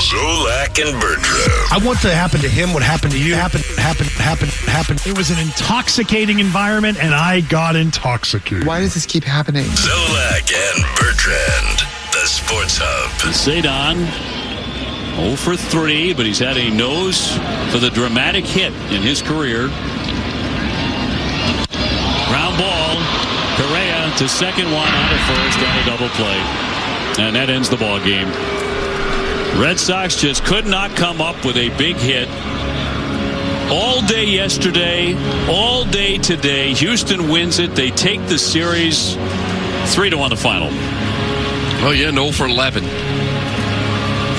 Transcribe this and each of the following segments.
Zolak and Bertrand. I want to happen to him what happened to you. Happen. It was an intoxicating environment, and I got intoxicated. Why does this keep happening? Zolak and Bertrand, the Sports Hub. Sadon, 0 for 3, but he's had a nose for the dramatic hit in his career. Ground ball. Correa to second, one out of first on a double play. And that ends the ball game. Red Sox just could not come up with a big hit. All day yesterday, all day today. Houston wins it. They take the series 3-1 the final. Oh, yeah, 0 for 11.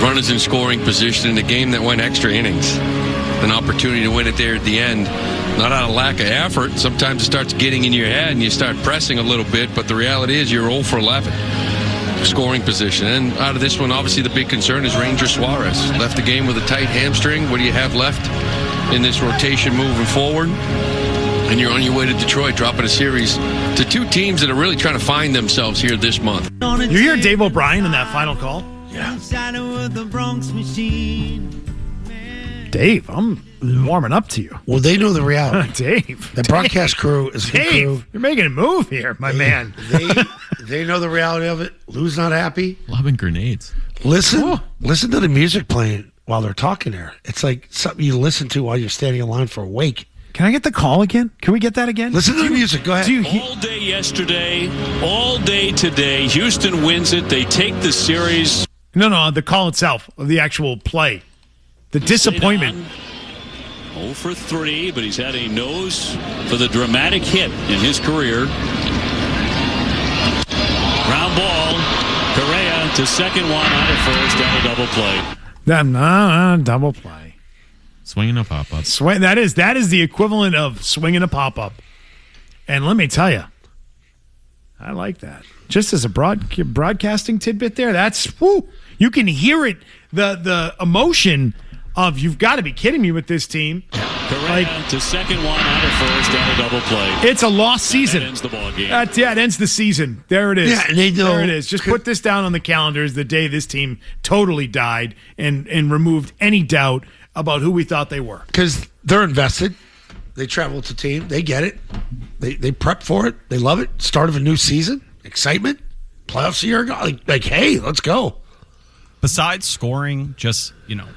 Runners in scoring position in a game that went extra innings. An opportunity to win it there at the end. Not out of lack of effort. Sometimes it starts getting in your head and you start pressing a little bit, but the reality is you're 0 for 11. Scoring position. And out of this one, obviously the big concern is Ranger Suarez. Left the game with a tight hamstring. What do you have left in this rotation moving forward? And you're on your way to Detroit, dropping a series to two teams that are really trying to find themselves here this month. You hear Dave O'Brien in that final call? Yeah. Dave, I'm warming up to you. Well, they know the reality. Dave. The broadcast crew is a good Dave, crew. you're making a move here, my man. They know the reality of it. Lou's not happy. Lobbing grenades. Listen to the music playing while they're talking there. It's like something you listen to while you're standing in line for a wake. Can I get the call again? Can we get that again? Listen to the music. Go ahead. All day yesterday, all day today. Houston wins it. They take the series. No, the call itself, of the actual play. The disappointment. 0 for 3, but he's had a nose for the dramatic hit in his career. Ground ball. Correa to second, one out of first on a double play. Double play. Swinging a pop-up. That is the equivalent of swinging a pop-up. And let me tell you, I like that. Just as a broadcasting tidbit there, that's, whoo, you can hear it, the emotion of, you've got to be kidding me with this team. Correa to second, one out of first on a double play. It's a lost season. That ends the ball game. It ends the season. There it is. Yeah, they know. There it is. Just put this down on the calendars the day this team totally died and removed any doubt about who we thought they were. Because they're invested. They travel to team. They get it. They prep for it. They love it. Start of a new season. Excitement. Playoffs a year ago. Like, hey, let's go. Besides scoring, just,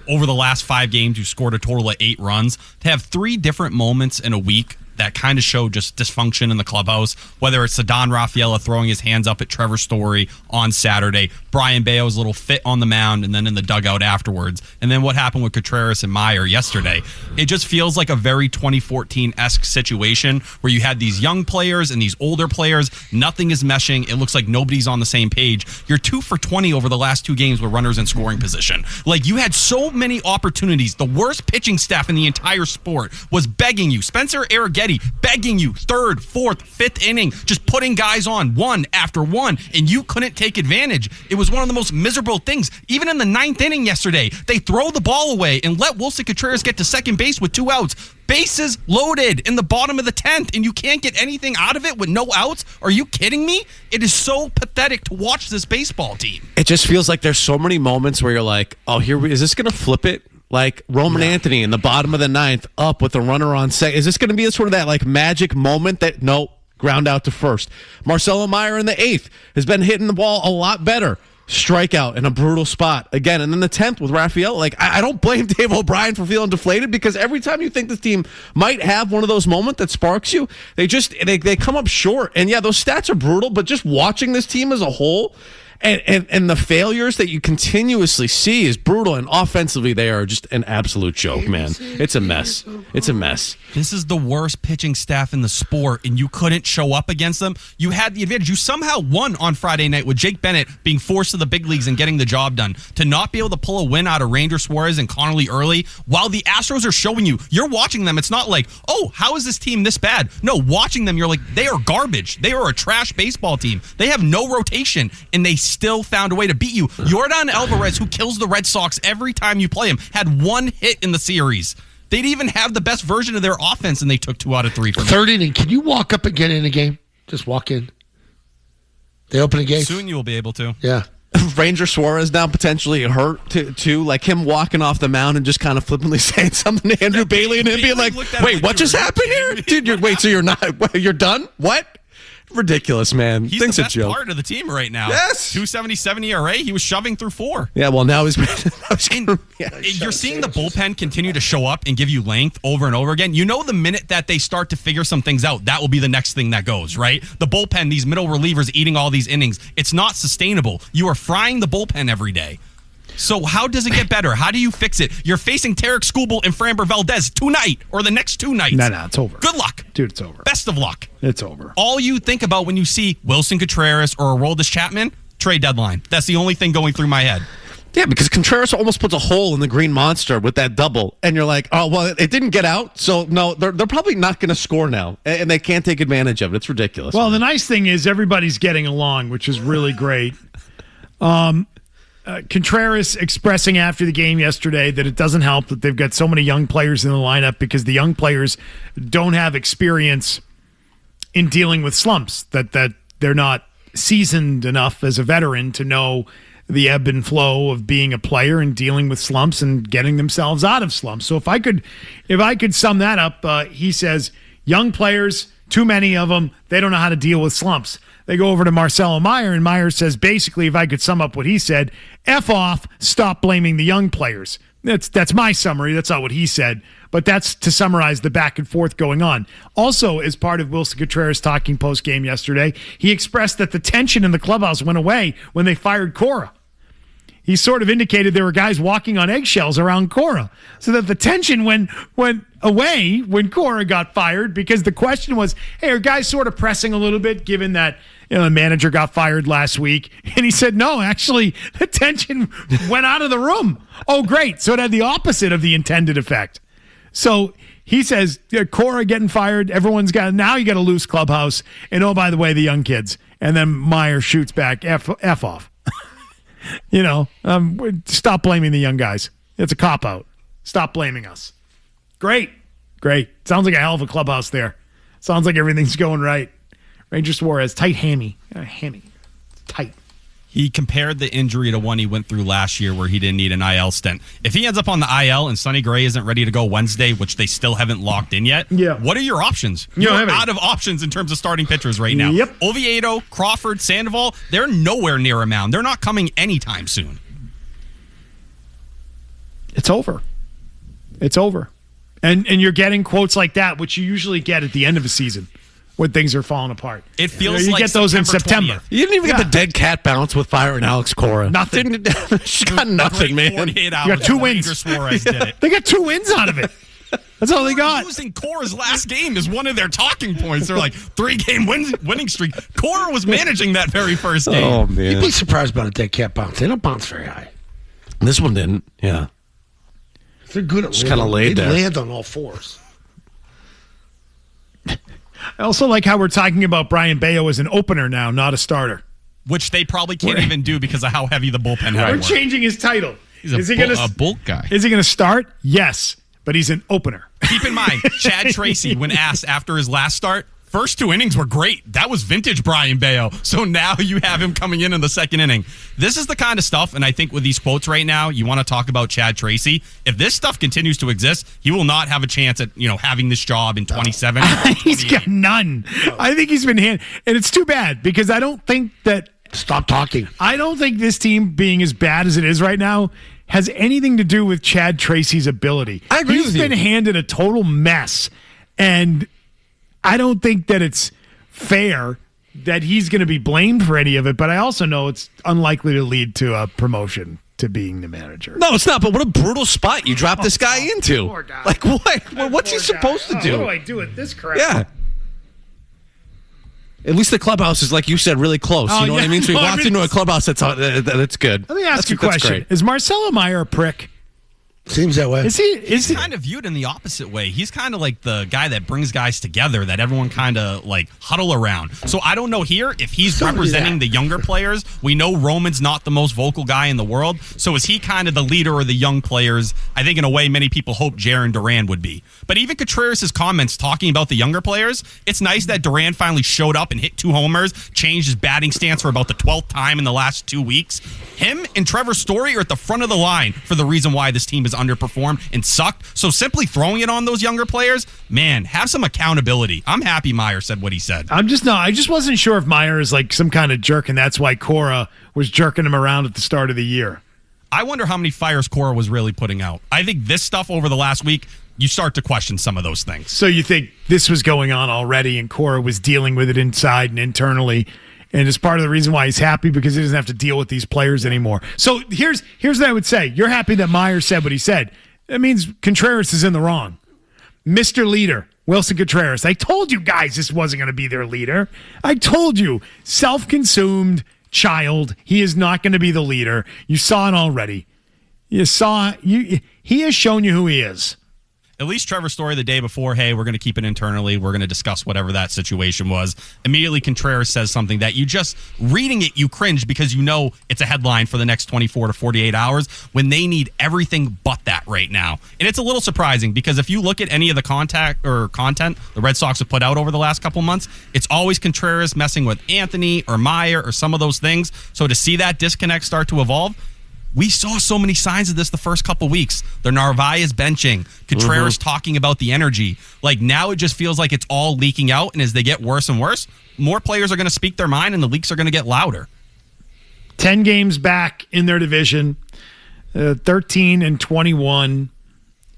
over the last 5 games, you scored a total of 8 runs. To have 3 different moments in a week that kind of show just dysfunction in the clubhouse, whether it's Don Raffaella throwing his hands up at Trevor Story on Saturday, Brian Bayo's little fit on the mound and then in the dugout afterwards, and then what happened with Contreras and Meyer yesterday. It just feels like a very 2014-esque situation where you had these young players and these older players. Nothing is meshing. It looks like nobody's on the same page. You're 2 for 20 over the last 2 games with runners in scoring position. Like, you had so many opportunities. The worst pitching staff in the entire sport was begging you. Spencer Arrighetti begging you, 3rd, 4th, 5th inning, just putting guys on one after one, and you couldn't take advantage. It was one of the most miserable things. Even in the 9th inning yesterday, they throw the ball away and let Wilson Contreras get to second base with 2 outs. Bases loaded in the bottom of the 10th, and you can't get anything out of it with no outs? Are you kidding me? It is so pathetic to watch this baseball team. It just feels like there's so many moments where you're like, is this going to flip it? Like Roman Anthony in the bottom of the 9th, up with a runner on second. Is this going to be sort of that like magic moment that, no, ground out to first? Marcelo Meyer in the 8th has been hitting the ball a lot better. Strikeout in a brutal spot again. And then the 10th with Raphael. Like, I don't blame Dave O'Brien for feeling deflated, because every time you think this team might have one of those moments that sparks you, they come up short. And yeah, those stats are brutal, but just watching this team as a whole, and the failures that you continuously see is brutal. And offensively, they are just an absolute joke, man. It's a mess. It's a mess. This is the worst pitching staff in the sport, and you couldn't show up against them. You had the advantage. You somehow won on Friday night with Jake Bennett being forced to the big leagues and getting the job done. To not be able to pull a win out of Ranger Suarez and Connolly early, while the Astros are showing you're watching them. It's not like, oh, how is this team this bad? No, watching them, you're like, they are garbage. They are a trash baseball team. They have no rotation, and they still found a way to beat you. Yordan Alvarez, who kills the Red Sox every time you play him, had 1 hit in the series. They'd even have the best version of their offense, and they took 2 out of 3 from 3rd inning. Can you walk up again in a game? Just walk in. They open a gate. Soon you will be able to. Yeah. Ranger Suarez now potentially hurt too, like him walking off the mound and just kind of flippantly saying something to Andrew Bailey and him being like, "Wait, what just happened here, dude? So you're not? You're done? What? Ridiculous, man. He's Things the a best joke. part of the team right now. Yes, 2.77 ERA. He was shoving through 4. Yeah, well now he's. You're seeing the bullpen continue to show up and give you length over and over again. You know, the minute that they start to figure some things out, that will be the next thing that goes, right? The bullpen, these middle relievers eating all these innings, it's not sustainable. You are frying the bullpen every day. So how does it get better? How do you fix it? You're facing Tarek Skubal and Framber Valdez tonight or the next 2 nights. No, it's over. Good luck. Dude, it's over. Best of luck. It's over. All you think about when you see Wilson Contreras or Aroldis Chapman, trade deadline. That's the only thing going through my head. Yeah, because Contreras almost puts a hole in the Green Monster with that double, and you're like, oh, well, it didn't get out, so no, they're probably not going to score now, and they can't take advantage of it. It's ridiculous. Well, the nice thing is everybody's getting along, which is really great. Contreras expressing after the game yesterday that it doesn't help that they've got so many young players in the lineup because the young players don't have experience in dealing with slumps, that they're not seasoned enough as a veteran to know the ebb and flow of being a player and dealing with slumps and getting themselves out of slumps. So if I could sum that up, he says, young players, too many of them, they don't know how to deal with slumps. They go over to Marcelo Meyer, and Meyer says, basically, if I could sum up what he said, F off, stop blaming the young players. That's my summary. That's not what he said. But that's to summarize the back and forth going on. Also, as part of Wilson Contreras talking post-game yesterday, he expressed that the tension in the clubhouse went away when they fired Cora. He sort of indicated there were guys walking on eggshells around Cora, so that the tension went away when Cora got fired, because the question was, hey, are guys sort of pressing a little bit given that the manager got fired last week? And he said, no, actually, the tension went out of the room. Oh, great. So it had the opposite of the intended effect. So he says, Cora getting fired, now you got a loose clubhouse, and oh, by the way, the young kids. And then Meyer shoots back, F off. Stop blaming the young guys. It's a cop-out. Stop blaming us. Great. Sounds like a hell of a clubhouse there. Sounds like everything's going right. Ranger Suarez, tight hammy. Tight. He compared the injury to one he went through last year where he didn't need an IL stint. If he ends up on the IL and Sonny Gray isn't ready to go Wednesday, which they still haven't locked in yet, what are your options? You're out of options in terms of starting pitchers right now. Yep. Oviedo, Crawford, Sandoval, they're nowhere near a mound. They're not coming anytime soon. It's over. And you're getting quotes like that, which you usually get at the end of a season when things are falling apart. It feels you like get those in September. 20th. You didn't even get the dead cat bounce with firing Alex Cora. Nothing. She got nothing, man. 48 hours. You got 2 wins. Ranger Suarez did it. They got 2 wins out of it. That's all they got. Losing Cora's last game is one of their talking points. They're like 3-game winning streak. Cora was managing that very first game. Oh, man. You'd be surprised about a dead cat bounce. They don't bounce very high. This one didn't. Yeah. They're good at Just kind of laid there. They land on all fours. I also like how we're talking about Brian Bayo as an opener now, not a starter. Which they probably can't even do because of how heavy the bullpen had. We're changing his title. He's a bulk guy. Is he going to start? Yes, but he's an opener. Keep in mind, Chad Tracy, when asked after his last start, first 2 innings were great. That was vintage Brian Bayo. So now you have him coming in the second inning. This is the kind of stuff, and I think with these quotes right now, you want to talk about Chad Tracy. If this stuff continues to exist, he will not have a chance at having this job in 27. He's got none. I think he's been and it's too bad because I don't think that. Stop talking. I don't think this team being as bad as it is right now has anything to do with Chad Tracy's ability. I agree with you. He's been handed a total mess, and I don't think that it's fair that he's going to be blamed for any of it, but I also know it's unlikely to lead to a promotion to being the manager. No, it's not, but what a brutal spot you dropped this guy into. Poor guy. Like, what? What's he supposed to do? What do I do with this crap? Yeah. At least the clubhouse is, like you said, really close. You know what I mean? So he walked into a clubhouse that's good. Let me ask you a question. Is Marcelo Meyer a prick? Seems that way. Is he? He's kind of viewed in the opposite way. He's kind of like the guy that brings guys together that everyone kind of like huddle around. So I don't know here if he's representing the younger players. We know Roman's not the most vocal guy in the world. So is he kind of the leader of the young players? I think in a way many people hope Jaron Duran would be. But even Contreras' comments talking about the younger players, it's nice that Duran finally showed up and hit 2 homers, changed his batting stance for about the 12th time in the last 2 weeks. Him and Trevor Story are at the front of the line for the reason why this team is underperformed and sucked. So simply throwing it on those younger players, man, have some accountability. I'm happy Meyer said what he said. I just wasn't sure if Meyer is like some kind of jerk, and that's why Cora was jerking him around at the start of the year. I wonder how many fires Cora was really putting out. I think this stuff over the last week, you start to question some of those things. So you think this was going on already, and Cora was dealing with it inside and internally, and it's part of the reason why he's happy, because he doesn't have to deal with these players anymore. So here's what I would say. You're happy that Meyer said what he said. That means Contreras is in the wrong. Mr. Leader, Wilson Contreras. I told you guys this wasn't going to be their leader. I told you. Self-consumed child. He is not going to be the leader. You saw it already. He has shown you who he is. At least Trevor Story the day before, hey, we're going to keep it internally. We're going to discuss whatever that situation was. Immediately, Contreras says something that you just, reading it, you cringe because you know it's a headline for the next 24 to 48 hours when they need everything but that right now. And it's a little surprising because if you look at any of the content the Red Sox have put out over the last couple months, it's always Contreras messing with Anthony or Meyer or some of those things. So to see that disconnect start to evolve, we saw so many signs of this the first couple weeks. The Narvaez benching, Contreras talking about the energy. Like now it just feels like it's all leaking out, and as they get worse and worse, more players are going to speak their mind and the leaks are going to get louder. 10 games back in their division, 13-21,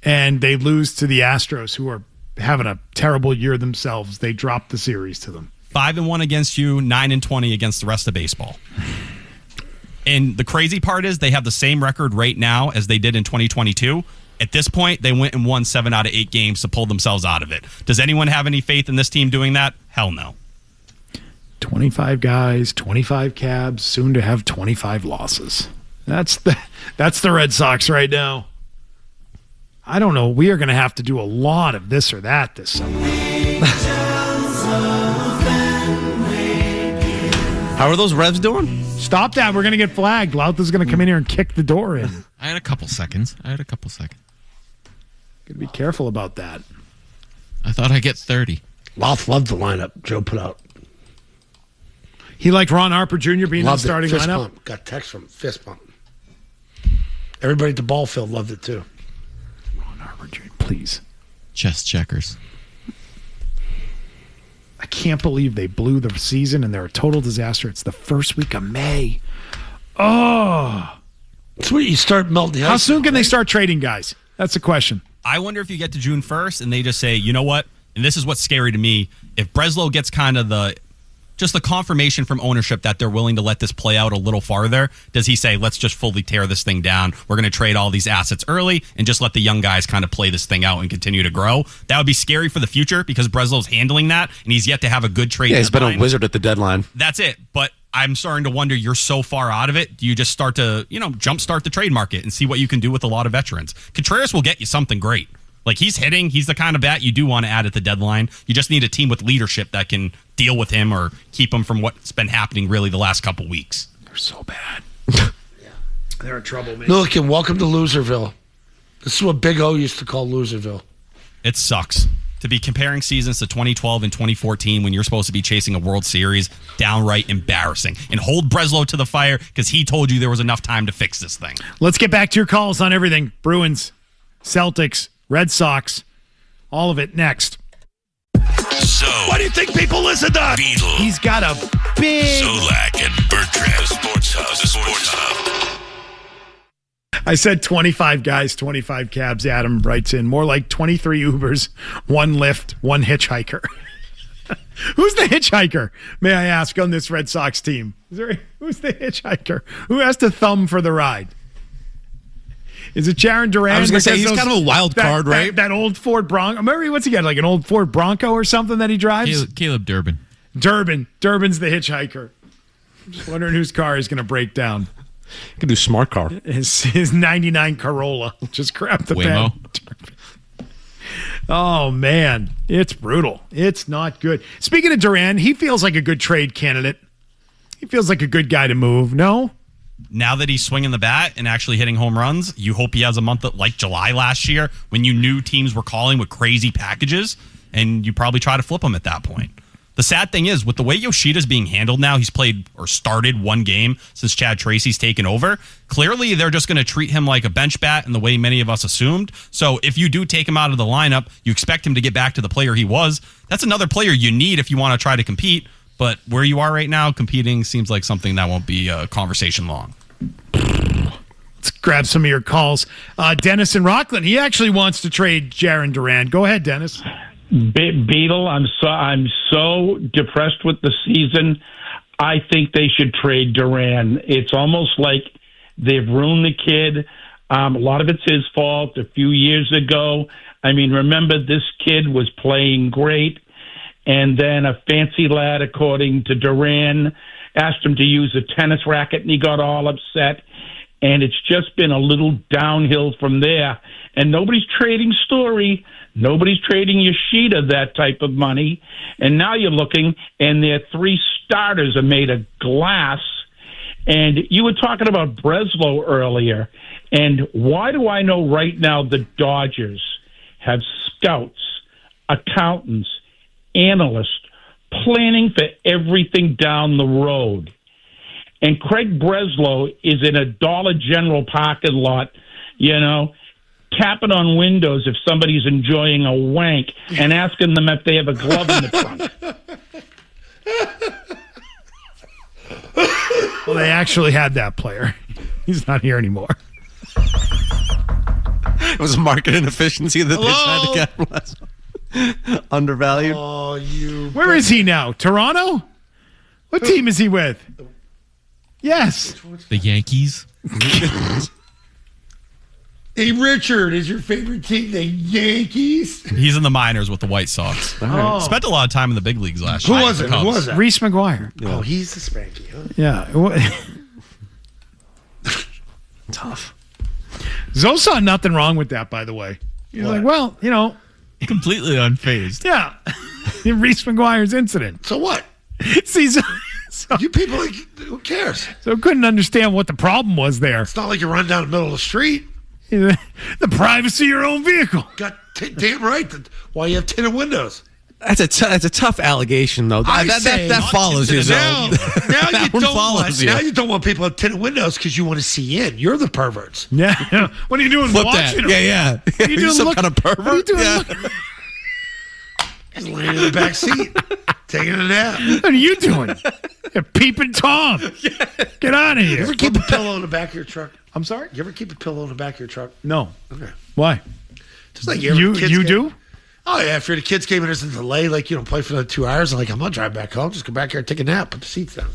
and they lose to the Astros, who are having a terrible year themselves. They dropped the series to them. 5-1 against you, 9-20 against the rest of baseball. And the crazy part is they have the same record right now as they did in 2022. At this point, they went and won 7 out of 8 games to pull themselves out of it. Does anyone have any faith in this team doing that? Hell no. 25 guys, 25 cabs, soon to have 25 losses. That's the Red Sox right now. I don't know. We are going to have to do a lot of this or that this summer. How are those Revs doing? Stop that. We're going to get flagged. Lautha's going to come in here and kick the door in. I had a couple seconds. Got to be careful about that. I thought I'd get 30. Louth loved the lineup Joe put out. He liked Ron Harper Jr. being in the Loved it. starting Fist lineup. Bump. Got text from him. Fist bump. Everybody at the ball field loved it too. Ron Harper Jr., please. Chest checkers. I can't believe they blew the season and they're a total disaster. It's the first week of May. Oh. That's where you start melting the ice. How soon can they start trading guys? That's the question. I wonder if you get to June 1st and they just say, you know what? And this is what's scary to me. If Breslow gets kind of the confirmation from ownership that they're willing to let this play out a little farther, does he say, let's just fully tear this thing down? We're going to trade all these assets early and just let the young guys kind of play this thing out and continue to grow. That would be scary for the future because Breslow's handling that and he's yet to have a good trade. Yeah, he's deadline. been a wizard at the deadline. That's it. But I'm starting to wonder, you're so far out of it. Do you just start to, jumpstart the trade market and see what you can do with a lot of veterans? Contreras will get you something great. Like, he's hitting. He's the kind of bat you do want to add at the deadline. You just need a team with leadership that can deal with him or keep him from what's been happening really the last couple weeks. They're so bad. They're in trouble, man. Milliken, welcome to Loserville. This is what Big O used to call Loserville. It sucks to be comparing seasons to 2012 and 2014 when you're supposed to be chasing a World Series. Downright embarrassing. And hold Breslow to the fire because he told you there was enough time to fix this thing. Let's get back to your calls on everything. Bruins, Celtics, Red Sox, all of it next. So, Why do you think people listen to us? Beetle, He's got a big... Zolak, and Bertrand, the Sports Hub. I said 25 guys, 25 cabs. Adam writes in. More like 23 Ubers, 1 Lyft, 1 hitchhiker. Who's the hitchhiker, may I ask, on this Red Sox team? Who's the hitchhiker? Who has to thumb for the ride? Is it Jaron Duran? I was going to say, he's kind of a wild card, right? That old Ford Bronco. Remember, what's he got, like an old Ford Bronco or something that he drives? Caleb Durbin. Durbin's the hitchhiker. I'm just wondering whose car is going to break down. You can do smart car. His 99 Corolla. Just grab the Waymo. pen. Oh, man. It's brutal. It's not good. Speaking of Durant, he feels like a good trade candidate. He feels like a good guy to move. No? Now that he's swinging the bat and actually hitting home runs, you hope he has a month like July last year when you knew teams were calling with crazy packages, and you probably try to flip him at that point. The sad thing is, with the way Yoshida's being handled now, he's played or started one game since Chad Tracy's taken over. Clearly, they're just going to treat him like a bench bat in the way many of us assumed. So if you do take him out of the lineup, you expect him to get back to the player he was. That's another player you need if you want to try to compete. But where you are right now, competing seems like something that won't be a conversation long. Let's grab some of your calls. Dennis in Rockland, he actually wants to trade Jaron Durant. Go ahead, Dennis. Beetle, I'm so depressed with the season. I think they should trade Durant. It's almost like they've ruined the kid. A lot of it's his fault. A few years ago, I mean, remember this kid was playing great, and then a fancy lad, according to Durant, asked him to use a tennis racket, and he got all upset. And it's just been a little downhill from there. And nobody's trading Story. Nobody's trading Yoshida that type of money. And now you're looking, and their three starters are made of glass. And you were talking about Breslow earlier. And why do I know right now the Dodgers have scouts, accountants, analysts, planning for everything down the road? And Craig Breslow is in a Dollar General parking lot, tapping on windows if somebody's enjoying a wank and asking them if they have a glove in the trunk. Well, they actually had that player. He's not here anymore. It was a market inefficiency that they tried to capitalize on. Undervalued. Oh, you. Where is he now? Toronto? What team is he with? Yes. The Yankees. Hey, Richard, is your favorite team the Yankees? He's in the minors with the White Sox. Oh. Spent a lot of time in the big leagues last Who year. was it? Who was it? Reese McGuire. Oh, he's the Spanky, huh? Yeah. Tough. Zoe saw nothing wrong with that, by the way. He's like, well, Completely unfazed. yeah. Reese McGuire's incident. So what? See, so You people, who cares? So couldn't understand what the problem was there. It's not like you run down the middle of the street. The privacy of your own vehicle. Got damn right. Why you have tinted windows? That's a tough allegation, though. That follows you. Now Now you don't want people to have tinted windows because you want to see in. You're the perverts. Yeah. What are you doing? Flip watching that. them? Yeah. What are you doing? Some kind of pervert. What are you doing? Yeah. He's laying in the back seat, taking a nap. What are you doing? You're peeping Tom. Get out of You here. ever keep a pillow in the back of your truck? I'm sorry? You ever keep a pillow in the back of your truck? No. Okay. Why? Just like You do? Oh, yeah. If you're the kids came in as a delay, like, play for the 2 hours, I'm like, I'm not driving back home. Just go back here and take a nap. Put the seats down.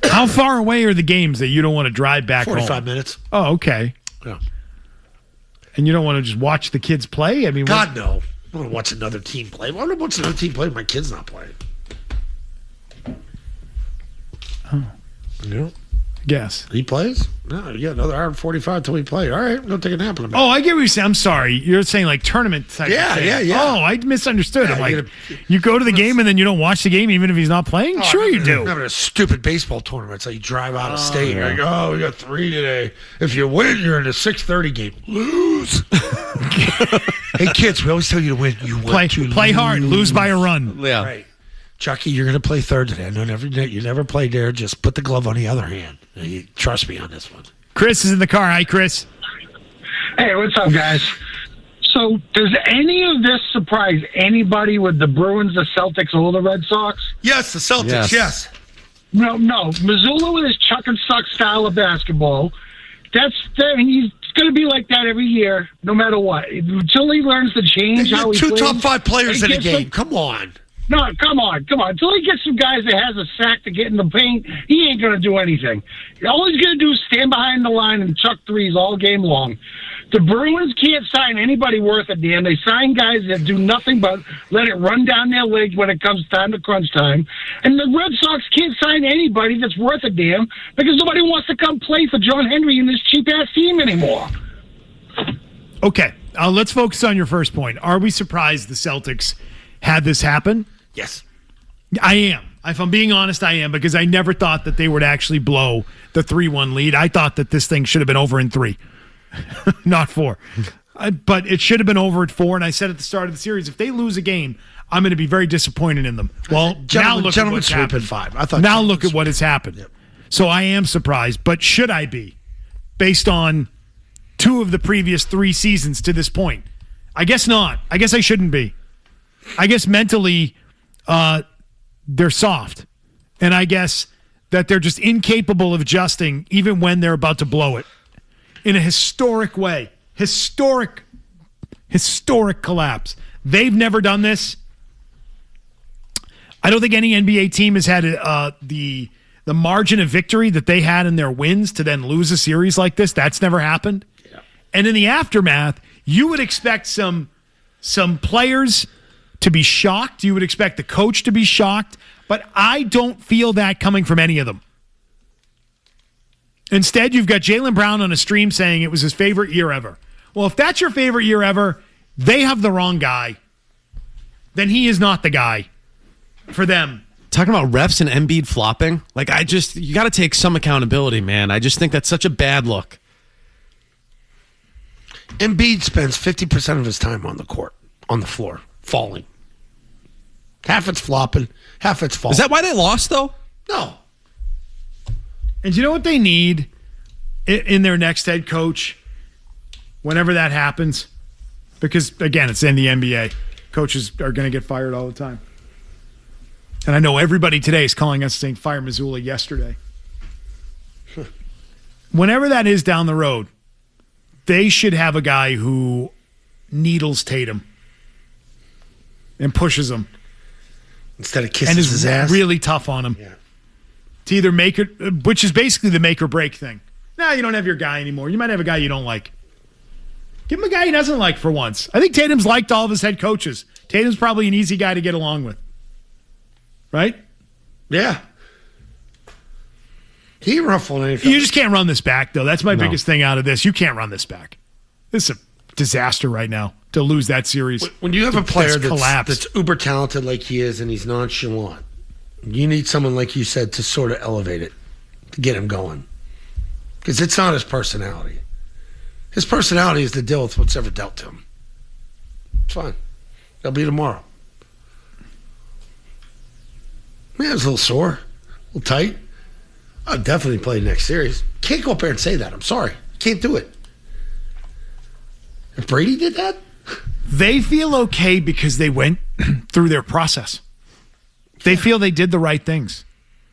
How far away are the games that you don't want to drive back 45 home? minutes. Oh, okay. Yeah. And you don't want to just watch the kids play? I mean, God, no. I want to watch another team play. Why would I watch another team play if my kid's not playing? Oh. Yeah. Guess. He plays? No, you got another hour and 45 till we play. All right, go take a nap in a minute. Oh, I get what you're saying. I'm sorry. You're saying like tournament type of thing. Yeah. Oh, I misunderstood. Yeah, I'm like, you're you go to the game and then you don't watch the game even if he's not playing? Sure you do. Remember a stupid baseball tournament. So you drive out of state. You're like, oh, we got 3 today. If you win, you're in a 6:30 game. Lose. Hey, kids, we always tell you to win. You want to play hard. Lose by a run. Yeah. Right. Chucky, you're going to play third today. I know you never played there. Just put the glove on the other hand. You trust me on this one. Chris is in the car. Hi, Chris. Hey, what's up, guys? So, does any of this surprise anybody with the Bruins, the Celtics, or the Red Sox? Yes, the Celtics, yes. No. Missoula with his chuck and suck style of basketball, he's going to be like that every year, no matter what. Until he learns to change how he plays. 2 top 5 players in a game. Come on. No, come on. Until he gets some guys that has a sack to get in the paint, he ain't going to do anything. All he's going to do is stand behind the line and chuck threes all game long. The Bruins can't sign anybody worth a damn. They sign guys that do nothing but let it run down their legs when it comes time to crunch time. And the Red Sox can't sign anybody that's worth a damn because nobody wants to come play for John Henry in this cheap-ass team anymore. Okay, let's focus on your first point. Are we surprised the Celtics had this happen? Yes. I am. If I'm being honest, I am, because I never thought that they would actually blow the 3-1 lead. I thought that this thing should have been over in 3, not 4. But it should have been over at 4, and I said at the start of the series, if they lose a game, I'm going to be very disappointed in them. Well, now look at what's happened. At 5. I thought now look at what has happened. Yep. So I am surprised, but should I be, based on 2 of the previous 3 seasons to this point? I guess not. I guess I shouldn't be. I guess mentally they're soft. And I guess that they're just incapable of adjusting even when they're about to blow it in a historic way. Historic collapse. They've never done this. I don't think any NBA team has had the margin of victory that they had in their wins to then lose a series like this. That's never happened. Yeah. And in the aftermath, you would expect some players to be shocked. You would expect the coach to be shocked. But I don't feel that coming from any of them. Instead, you've got Jaylen Brown on a stream saying it was his favorite year ever. Well, if that's your favorite year ever, they have the wrong guy. Then he is not the guy for them. Talking about refs and Embiid flopping, you got to take some accountability, man. I just think that's such a bad look. Embiid spends 50% of his time on the court, on the floor, falling. Half it's flopping, half it's falling. Is that why they lost, though? No. And you know what they need in their next head coach whenever that happens? Because, again, it's in the NBA. Coaches are going to get fired all the time. And I know everybody today is calling us saying fire Missoula yesterday. Whenever that is down the road, they should have a guy who needles Tatum and pushes him. Instead of kissing his ass. And is really tough on him. Yeah. To either make it, which is basically the make or break thing. Now you don't have your guy anymore. You might have a guy you don't like. Give him a guy he doesn't like for once. I think Tatum's liked all of his head coaches. Tatum's probably an easy guy to get along with. Right? Yeah. He ruffled anything. You just can't run this back, though. That's my biggest thing out of this. You can't run this back. This is a disaster right now to lose that series. When you have a player that's uber talented like he is and he's nonchalant, you need someone, like you said, to sort of elevate it, to get him going. Because it's not his personality. His personality is to deal with what's ever dealt to him. It's fine. They'll be tomorrow. Yeah, it was a little sore, a little tight. I'll definitely play next series. Can't go up there and say that. I'm sorry. Can't do it. If Brady did that? They feel okay because they went through their process. They feel they did the right things.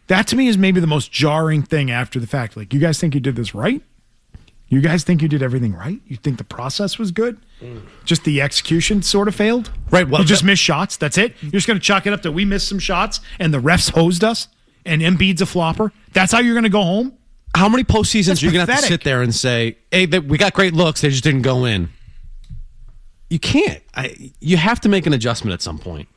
That to me is maybe the most jarring thing after the fact. Like, you guys think you did this right? You guys think you did everything right? You think the process was good? Just the execution sort of failed? Right. Well, you just missed shots. That's it? You're just going to chalk it up to we missed some shots and the refs hosed us and Embiid's a flopper? That's how you're going to go home? How many postseasons are you going to have to sit there and say, hey, we got great looks, they just didn't go in? You can't. You have to make an adjustment at some point.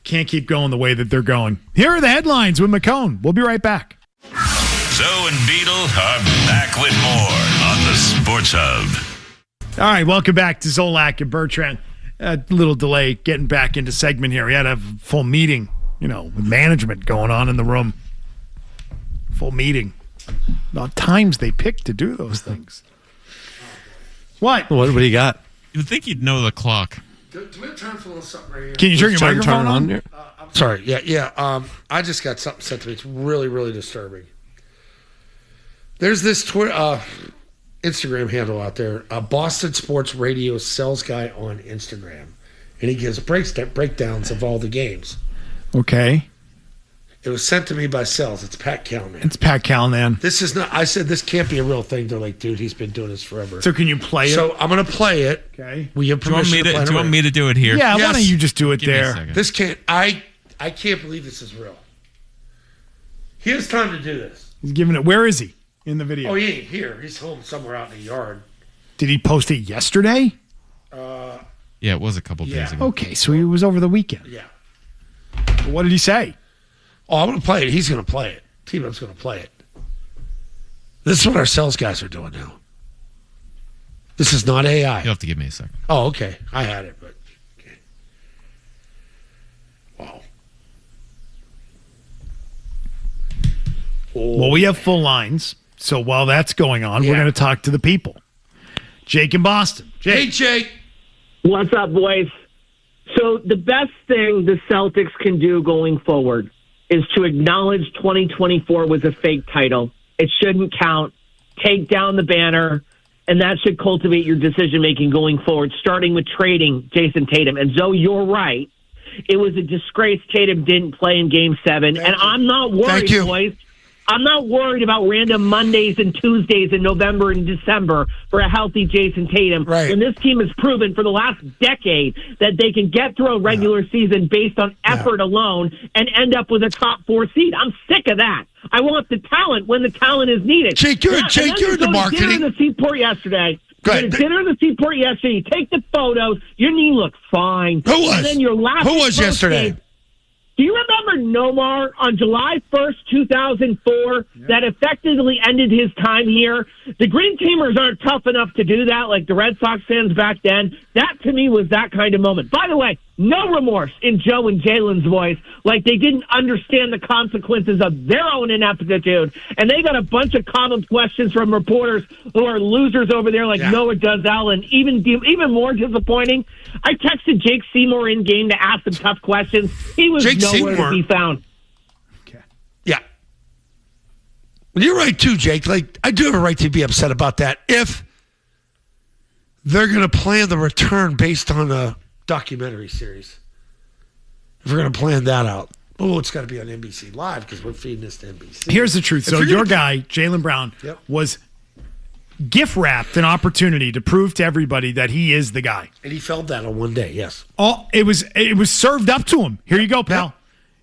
Can't keep going the way that they're going. Here are the headlines with McCone. We'll be right back. Zoe and Beetle are back with more on the Sports Hub. All right, welcome back to Zolak and Bertrand. A little delay getting back into segment here. We had a full meeting, with management going on in the room. Full meeting. Not times they pick to do those things. What do you got? You'd think you'd know the clock. Do we have time for a little something right here? Can you turn your microphone on? Here? I'm sorry. Yeah. I just got something sent to me. It's really, really disturbing. There's this Instagram handle out there, Boston Sports Radio sales guy on Instagram, and he gives breakdowns of all the games. Okay. It was sent to me by Sales. It's Pat Callanan. It's Pat Callanan. This is not. I said this can't be a real thing. They're like, dude, he's been doing this forever. So can you play it? So I'm going to play it. Okay. We have permission to play it. Do you want me to do it here? Yeah. Yes. Why don't you just do it there? This can't. I can't believe this is real. He has time to do this. He's giving it. Where is he? in the video. Oh, he ain't here. He's home somewhere out in the yard. Did he post it yesterday? Yeah, it was a couple days ago. Okay, so it was over the weekend. Yeah. What did he say? Oh, I'm going to play it. He's going to play it. T-Bone's going to play it. This is what our sales guys are doing now. This is not AI. You'll have to give me a second. Oh, okay. I had it, but okay. Wow. Oh. Well, we have full lines. So while that's going on, we're Yeah. going to talk to the people. Jake in Boston. Jake. Hey, Jake. What's up, boys? So the best thing the Celtics can do going forward is to acknowledge 2024 was a fake title. It shouldn't count. Take down the banner, and that should cultivate your decision-making going forward, starting with trading Jason Tatum. And Zoe, you're right. It was a disgrace Tatum didn't play in Game 7, and I'm not worried, boys. I'm not worried about random Mondays and Tuesdays in November and December for a healthy Jason Tatum. Right. When this team has proven for the last decade that they can get through a regular season based on effort alone and end up with a top 4 seed. I'm sick of that. I want the talent when the talent is needed. Jake, you're in the marketing. Dinner in the Seaport yesterday. Go You ahead. had dinner in the Seaport yesterday. You take the photos. Your knee looks fine. Who was? And then your last Who was yesterday? Do you remember Nomar on July 1st, 2004, that effectively ended his time here? The Green Teamers aren't tough enough to do that like the Red Sox fans back then. That, to me, was that kind of moment. By the way, no remorse in Joe and Jalen's voice, like they didn't understand the consequences of their own ineptitude. And they got a bunch of common questions from reporters who are losers over there like Noah Dozell. And even more disappointing, I texted Jake Seymour in game to ask him tough questions. He was nowhere to be found. Okay. Yeah. Well, you're right, too, Jake. Like, I do have a right to be upset about that if they're going to plan the return based on a documentary series. If we're going to plan that out. Oh, it's got to be on NBC Live because we're feeding this to NBC. Here's the truth. So your guy, Jaylen Brown, was gift wrapped an opportunity to prove to everybody that he is the guy. And he felt that on one day, yes. Oh, it was served up to him. Here you go, pal. Yep.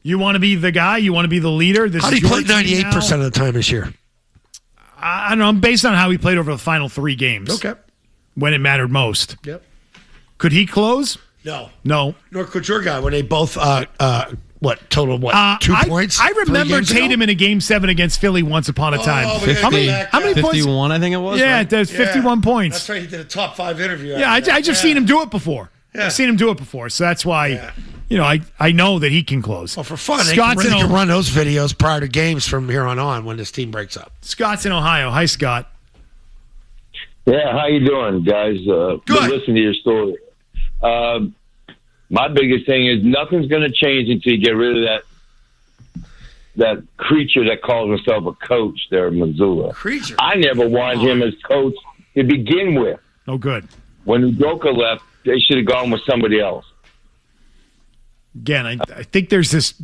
You want to be the guy? You want to be the leader? How did he play 98% of the time this year? I don't know. Based on how he played over the final 3 games. Okay. When it mattered most. Yep. Could he close? No. Nor could your guy when they both, total 2 points? I remember Tatum in a Game 7 against Philly once upon a time. How many points? 51, I think it was. Yeah, right? it does 51 points. That's right. He did a top 5 interview. Yeah, I just seen him do it before. Yeah. I've seen him do it before, so that's why, I know that he can close. Well, for fun, they can run those videos prior to games from here on when this team breaks up. Scott's in Ohio. Hi, Scott. Yeah, how you doing, guys? Good. Been listening to your story. My biggest thing is nothing's going to change until you get rid of that creature that calls himself a coach there in Missoula. Creature? I never wanted him as coach to begin with. Oh, good. When Udoka left, they should have gone with somebody else. Again, I think there's this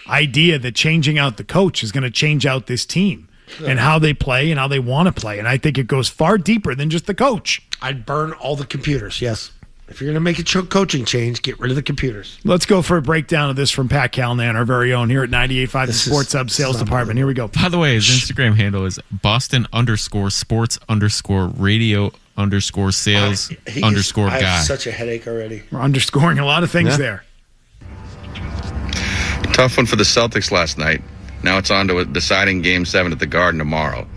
idea that changing out the coach is going to change out this team and how they play and how they want to play. And I think it goes far deeper than just the coach. I'd burn all the computers, yes. If you're going to make a coaching change, get rid of the computers. Let's go for a breakdown of this from Pat Callanan, our very own here at 98.5, the Sports Hub Sales Department. Here we go. By the way, his Instagram handle is Boston_sports_radio_sales_guy. I have such a headache already. We're underscoring a lot of things there. Tough one for the Celtics last night. Now it's on to a deciding Game 7 at the Garden tomorrow.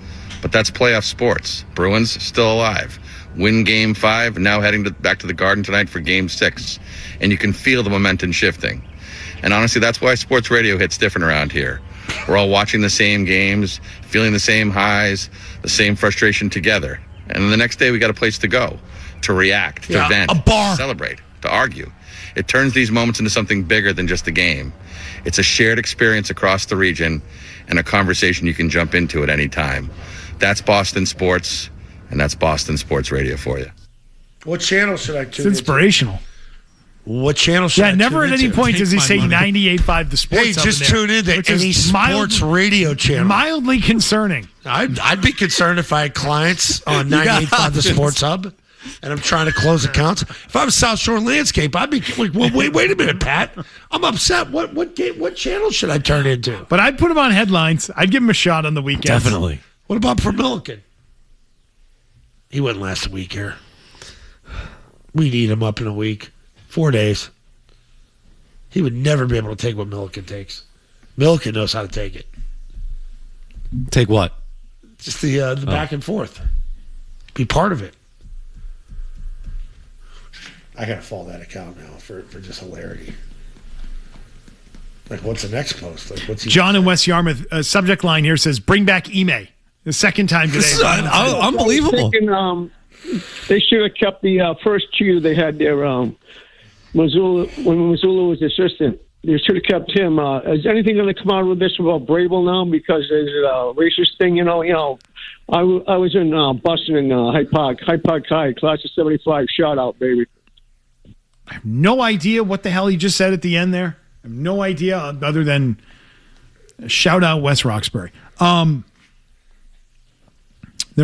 But that's playoff sports. Bruins still alive. Win Game 5, now heading back to the Garden tonight for Game 6. And you can feel the momentum shifting. And honestly, that's why sports radio hits different around here. We're all watching the same games, feeling the same highs, the same frustration together. And then the next day we got a place to go, to react, to vent, a bar, to celebrate, to argue. It turns these moments into something bigger than just a game. It's a shared experience across the region and a conversation you can jump into at any time. That's Boston Sports, and that's Boston Sports Radio for you. What channel should I tune into? It's inspirational. What channel should I tune into? Yeah, never at any point does he say 98.5 the Sports Hey, Hub just tune in to any sports radio channel. Mildly concerning. I'd be concerned if I had clients on 98.5 the Sports Hub and I'm trying to close accounts. If I was South Shore Landscape, I'd be like, well, wait a minute, Pat. I'm upset. What channel should I turn into? But I'd put him on headlines. I'd give him a shot on the weekend. Definitely. What about for Milliken? He wouldn't last a week here. We'd eat him up in a week. 4 days. He would never be able to take what Milliken takes. Milliken knows how to take it. Take what? Just the back and forth. Be part of it. I gotta follow that account now for just hilarity. Like, what's the next post? Like, what's he John in West Yarmouth, subject line here says, bring back Ime. The second time today. This is unbelievable. Thinking, they should have kept the first cheater they had there, Missoula, when Missoula was assistant. They should have kept him. Is anything going to come out of this about Brable now? Because there's a racist thing, I was in Boston in Hyde Park High, class of 75. Shout out, baby. I have no idea what the hell he just said at the end there. I have no idea other than shout out West Roxbury. They're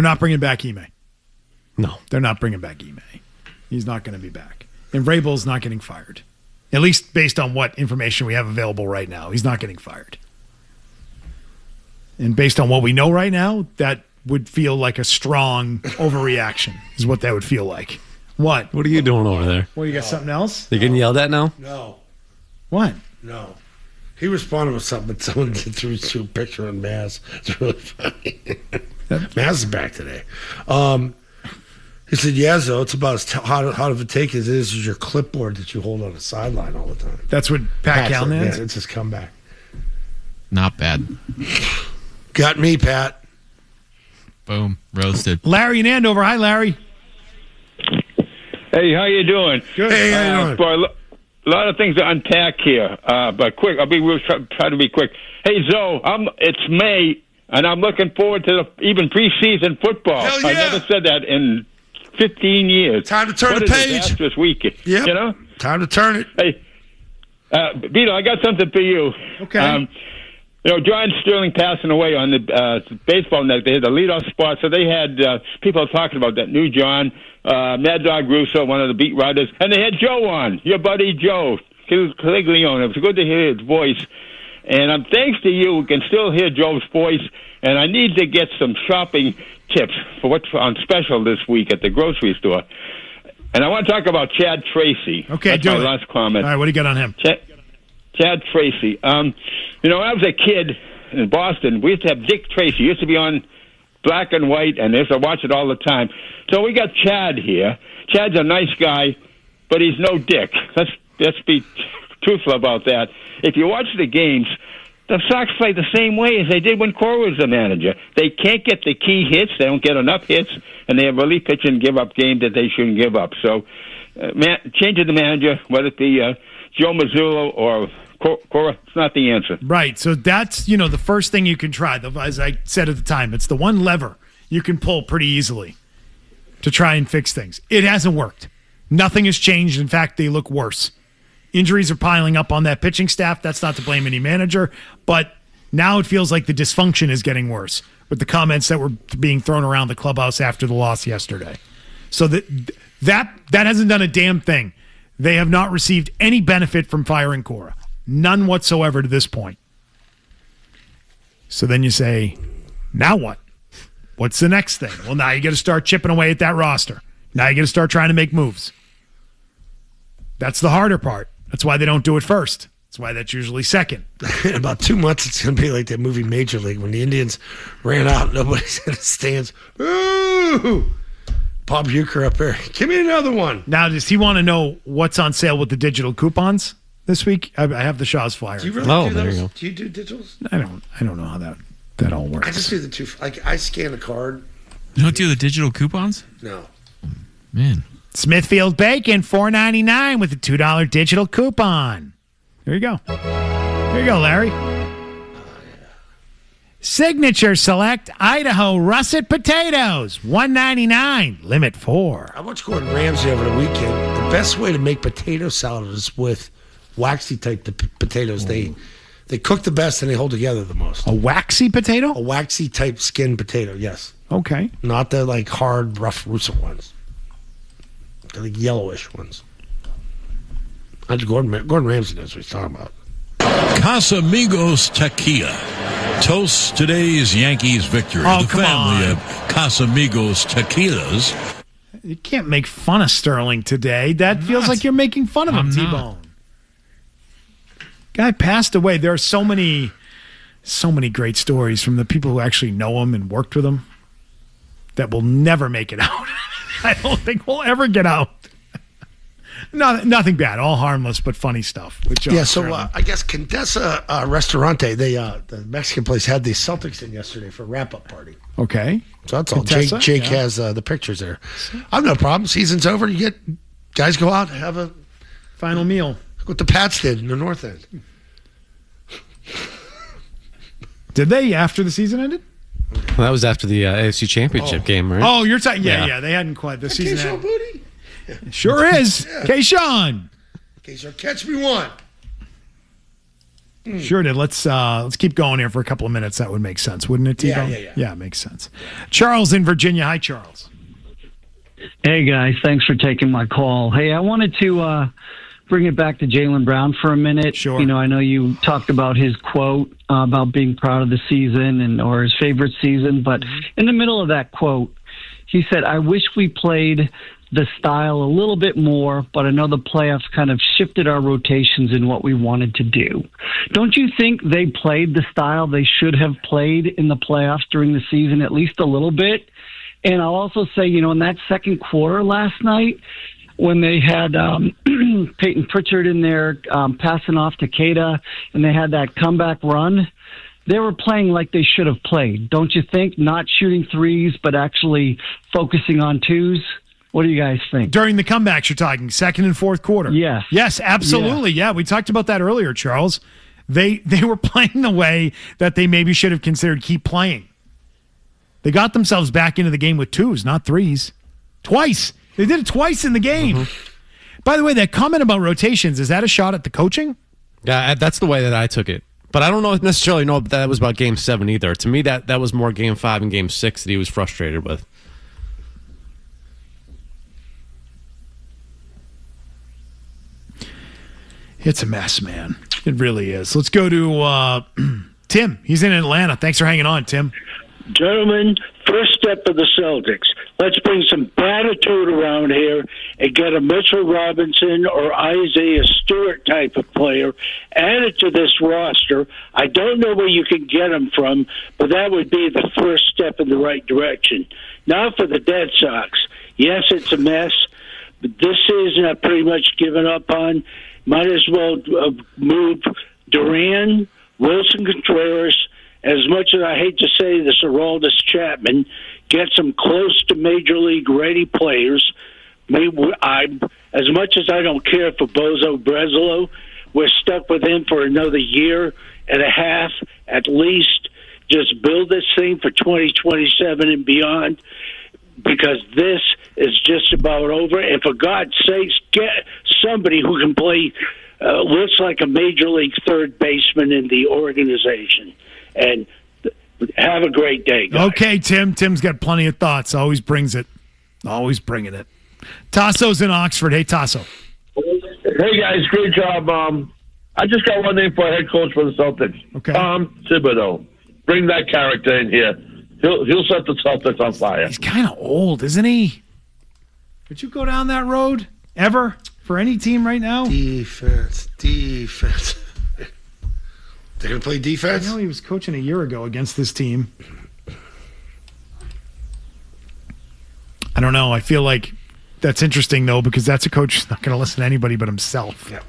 not bringing back Ime. No. They're not bringing back Ime. He's not going to be back. And Vrabel's not getting fired. At least based on what information we have available right now. He's not getting fired. And based on what we know right now, that would feel like a strong overreaction is what that would feel like. What? What are you doing over there? Well, you got something else? You getting yelled at now? No. What? No. He responded with something, but someone threw a picture on Maz. It's really funny. Maz is back today. He said, yeah, Zo, it's about as hot of a take as it is your clipboard that you hold on the sideline all the time. That's what Pat Callahan is? Yeah, it's his comeback. Not bad. Got me, Pat. Boom. Roasted. Larry in Andover. Hi, Larry. Hey, how you doing? Good. Hey, how you doing? Boy, a lot of things to unpack here, but quick. I'll be try to be quick. Hey, Zo, it's May, and I'm looking forward to even preseason football. Hell yeah. I never said that in 15 years. Time to turn what the a page. disastrous weekend. Yep. Time to turn it. Hey, Vito, I got something for you. Okay. John Sterling passing away on the baseball net. They had the leadoff spot, so they had people talking about that new John, Mad Dog Russo, one of the beat writers, and they had Joe on, your buddy Joe Caglione. It was good to hear his voice. And thanks to you, we can still hear Joe's voice, and I need to get some shopping tips for what's on special this week at the grocery store. And I want to talk about Chad Tracy. Okay, That's my last comment. All right, what do you got on him? Chad Tracy. When I was a kid in Boston, we used to have Dick Tracy. He used to be on black and white, and I used to watch it all the time. So we got Chad here. Chad's a nice guy, but he's no dick. Let's be truthful about that. If you watch the games, the Sox play the same way as they did when Cora was the manager. They can't get the key hits. They don't get enough hits, and they have relief pitching give up games that they shouldn't give up. So changing the manager, whether it be Joe Mazzulla or Cora, it's not the answer. Right. So that's, the first thing you can try. As I said at the time, it's the one lever you can pull pretty easily to try and fix things. It hasn't worked. Nothing has changed. In fact, they look worse. Injuries are piling up on that pitching staff. That's not to blame any manager, but now it feels like the dysfunction is getting worse with the comments that were being thrown around the clubhouse after the loss yesterday. So that hasn't done a damn thing. They have not received any benefit from firing Cora. None whatsoever to this point. So then you say, now what? What's the next thing? Well, now you got to start chipping away at that roster. Now you got to start trying to make moves. That's the harder part. That's why they don't do it first. That's why that's usually second. In about 2 months, it's going to be like that movie Major League when the Indians ran out. Nobody's in the stands. Ooh! Bob Uecker up there. Give me another one. Now, does he want to know what's on sale with the digital coupons this week? I have the Shaw's flyer. Do you really do there those? you go. Do you do digitals? I don't know how that all works. I just do the two. Like, I scan a card. You don't do the digital coupons? No. Man. Smithfield Bacon, $4.99 with a $2 digital coupon. There you go. There you go, Larry. Signature Select Idaho Russet Potatoes, $1.99, limit 4. I watched Gordon Ramsay over the weekend. The best way to make potato salad is with waxy type potatoes. They cook the best and they hold together the most. A waxy potato? A waxy type skin potato, yes. Okay. Not the like hard, rough, russet ones. The like yellowish ones. Gordon Ramsay knows what he's talking about. Casamigos Tequila toasts today's Yankees victory. The family of Casamigos Tequilas. You can't make fun of Sterling today. That feels like you're making fun of him, T-Bone. Guy passed away. There are so many great stories from the people who actually know him and worked with him that will never make it out. I don't think we'll ever get out. Nothing bad, all harmless, but funny stuff. Yeah, so I guess Condesa Restaurante, the Mexican place, had the Celtics in yesterday for a wrap-up party. Okay. So that's all. Condesa, Jake has the pictures there. I have no problem. Season's over. You get guys go out and have a final meal. Look what the Pats did in the North End. Did they after the season ended? Well, that was after the AFC Championship game, right? Oh, you're talking. Yeah. They hadn't quite the season. K-Shawn booty. Sure is. Yeah. K-Shawn. K-Shawn, catch me one. Sure did. Let's keep going here for a couple of minutes. That would make sense, wouldn't it, T-Bone? Yeah, it makes sense. Charles in Virginia. Hi, Charles. Hey, guys. Thanks for taking my call. Hey, I wanted to bring it back to Jaylen Brown for a minute. Sure. You know, I know you talked about his quote about being proud of the season or his favorite season, but in the middle of that quote, he said, "I wish we played the style a little bit more, but I know the playoffs kind of shifted our rotations in what we wanted to do." Don't you think they played the style they should have played in the playoffs during the season, at least a little bit? And I'll also say, you know, in that second quarter last night, when they had Peyton Pritchard in there passing off to Keita, and they had that comeback run, they were playing like they should have played. Don't you think? Not shooting threes, but actually focusing on twos. What do you guys think? During the comebacks, you're talking second and fourth quarter. Yes. Yes, absolutely. Yeah, we talked about that earlier, Charles. They were playing the way that they maybe should have considered keep playing. They got themselves back into the game with twos, not threes. Twice. They did it twice in the game. By the way, that comment about rotations, is that a shot at the coaching? Yeah, that's the way that I took it. But I don't necessarily know if that was about Game 7 either. To me, that was more Game 5 and Game 6 that he was frustrated with. It's a mess, man. It really is. Let's go to Tim. He's in Atlanta. Thanks for hanging on, Tim. Gentlemen, first step of the Celtics. Let's bring some attitude around here and get a Mitchell Robinson or Isaiah Stewart type of player added to this roster. I don't know where you can get them from, but that would be the first step in the right direction. Now for the Red Sox. Yes, it's a mess, but this season I've pretty much given up on. Might as well move Duran, Wilson Contreras. As much as I hate to say this, Aroldis Chapman, get some close to major league ready players. As much as I don't care for Bozo Breslow, we're stuck with him for another year and a half at least. Just build this thing for 2027 and beyond, because this is just about over. And for God's sakes, get somebody who can play, looks like a major league third baseman in the organization. And have a great day, guys. Okay, Tim. Tim's got plenty of thoughts. Always brings it. Always bringing it. Tasso's in Oxford. Hey, Tasso. Hey, guys. Great job. I just got one name for a head coach for the Celtics. Okay. Tom Thibodeau. Bring that character in here. He'll set the Celtics on fire. He's kind of old, isn't he? Would you go down that road ever for any team right now? Defense. They're going to play defense? I know he was coaching a year ago against this team. I don't know. I feel like that's interesting, though, because that's a coach who's not going to listen to anybody but himself. Yeah.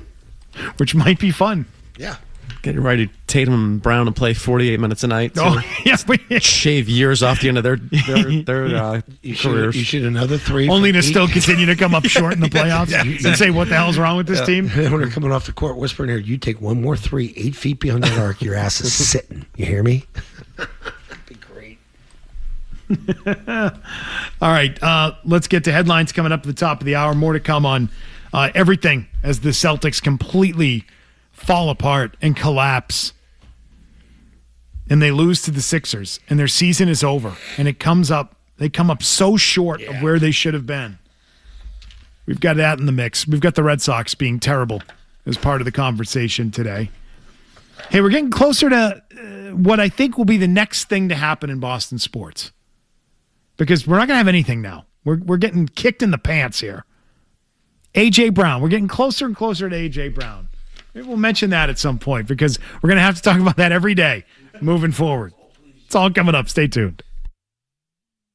Which might be fun. Yeah. Getting ready to Tatum and Brown and play 48 minutes a night. Oh, yes. Shave years off the end of their careers. You shoot another three. Only to still continue to come up short in the playoffs and say, what the hell's wrong with this team? When they're coming off the court, whispering here, you take one more three, 8 feet beyond that arc, your ass is sitting. You hear me? That'd be great. All right. Let's get to headlines coming up at the top of the hour. More to come on everything as the Celtics completely fall apart and collapse, and they lose to the Sixers, and their season is over, and they come up so short of where they should have been. We've got that in the mix. We've got the Red Sox being terrible as part of the conversation today. Hey, we're getting closer to what I think will be the next thing to happen in Boston sports. Because we're not going to have anything now. We're getting kicked in the pants here. A.J. Brown. We're getting closer and closer to A.J. Brown. Maybe we'll mention that at some point because we're going to have to talk about that every day moving forward. It's all coming up. Stay tuned.